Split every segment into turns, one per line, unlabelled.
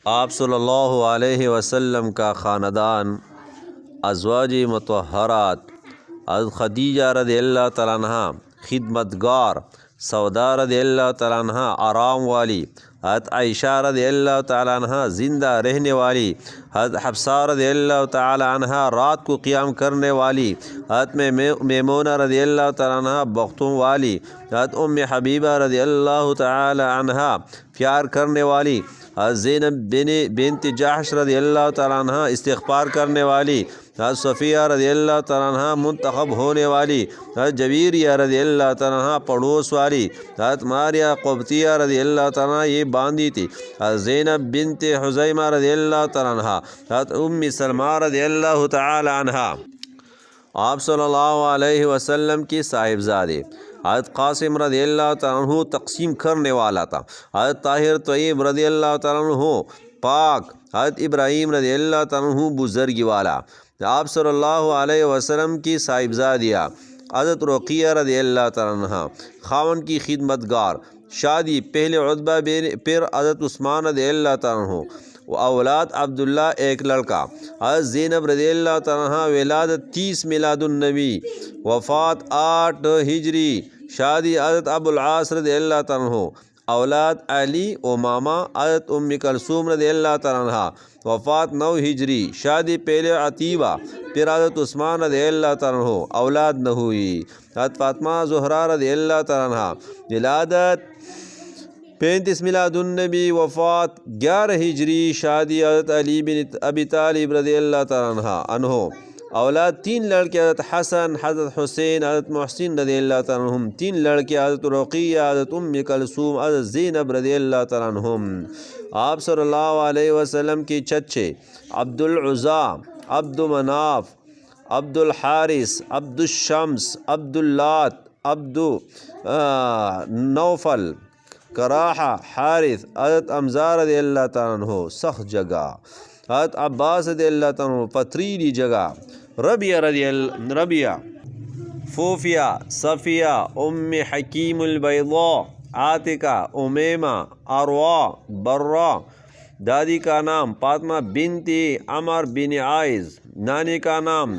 آپ صلی اللہ علیہ وسلم کا خاندان، ازواج مطہرات، حضرت خدیجہ رضی اللہ تعالیٰ عنہ خدمتگار، سودا رضی اللہ تعالیٰ عنہ آرام والی، حضرت عائشہ رضی اللہ تعالیٰ عنہ زندہ رہنے والی، حضرت حفصہ رضی اللہ تعالیٰ عنہ رات کو قیام کرنے والی، حضرت میمونہ رضی اللہ تعالیٰ عنہ بختوں والی، حضرت ام حبیبہ رضی اللہ تعالیٰ عنہ پیار کرنے والی، حضرت زینب بنت جحش رضی اللہ تعالیٰ عنہ استغفار کرنے والی، حضرت صفیہ رضی اللہ تعالیٰ عنہ منتخب ہونے والی، حضرت جویریہ رضی اللہ تعالیٰ عنہ پڑوس والی، حضرت ماریہ قبطیہ رضی اللہ تعالیٰ عنہ یہ باندھی تھی، حضرت زینب بنت حزیمہ رضی اللہ تعالیٰ عنہ، حضرت ام سلمہ رضی اللہ تعالیٰ عنہ آپ صلی اللہ علیہ وسلم کی صاحبزادے، حضرت قاسم رضی اللہ تعالیٰ عنہ تقسیم کرنے والا تھا، حضرت طاہر طیب رضی اللہ تعالیٰ عنہ پاک، حضرت ابراہیم رضی اللہ تعالیٰ عنہ بزرگی والا، آپ صلی اللہ علیہ وسلم کی صاحبزادیہ، حضرت رقیہ رضی اللہ تعالیٰ عنہ خاون کی خدمتگار، شادی پہلے عتبہ پھر حضرت عثمان رضی اللہ تعالیٰ عنہ، اولاد عبداللہ ایک لڑکا، حضرت زینب رضی اللہ تعالیٰ عنہ ولادت 30 میلاد النبی، وفات 8 ہجری، شادی حضرت ابو العاص رضی اللہ تعالیٰ عنہ، اولاد علی امامہ، حضرت ام کلثوم رضی اللہ تعالیٰ عنہ، وفات 9 ہجری، شادی پہلے عتیبہ پھر حضرت عثمان رضی اللہ تعالیٰ عنہ، اولاد نہ ہوئی، حضرت فاطمہ زہرا رضی اللہ تعالیٰ عنہ، ولادت 35 میلاد النبی، وفات 11 ہجری، شادی حضرت علی بن ابی طالب رضی اللہ تعالیٰ عنہ، اولاد 3 لڑکے، حضرت حسن، حضرت حسین، حضرت محسن رضی اللہ تعالیٰ عنہ، 3 لڑکے، حضرت رقیہ، حضرت ام کلثوم، حضرت زینب رضی اللہ تعالیٰ عنہ۔ آپ صلی اللہ علیہ وسلم کی چچے عبد العزیٰ، عبد مناف، عبد الحارث، عبد الشمس، عبد اللات، عبد نوفل، کراحہ، حارث، حضرت حمزہ رضی اللہ تعالیٰ عنہ سخت جگہ، حضرت عباس رضی اللہ تعالیٰ عنہ پتریلی جگہ، ربیہ، فوفیہ، صفیہ، ام حکیم البیضاء، عاتقہ، امیمہ، اروا، برہ، دادی کا نام فاطمہ بنت عمر بن عائز، نانی کا نام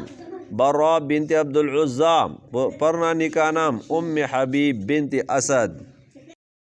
برہ بنت عبد العزیٰ، پرنانی کا نام ام حبیب بنت اسد۔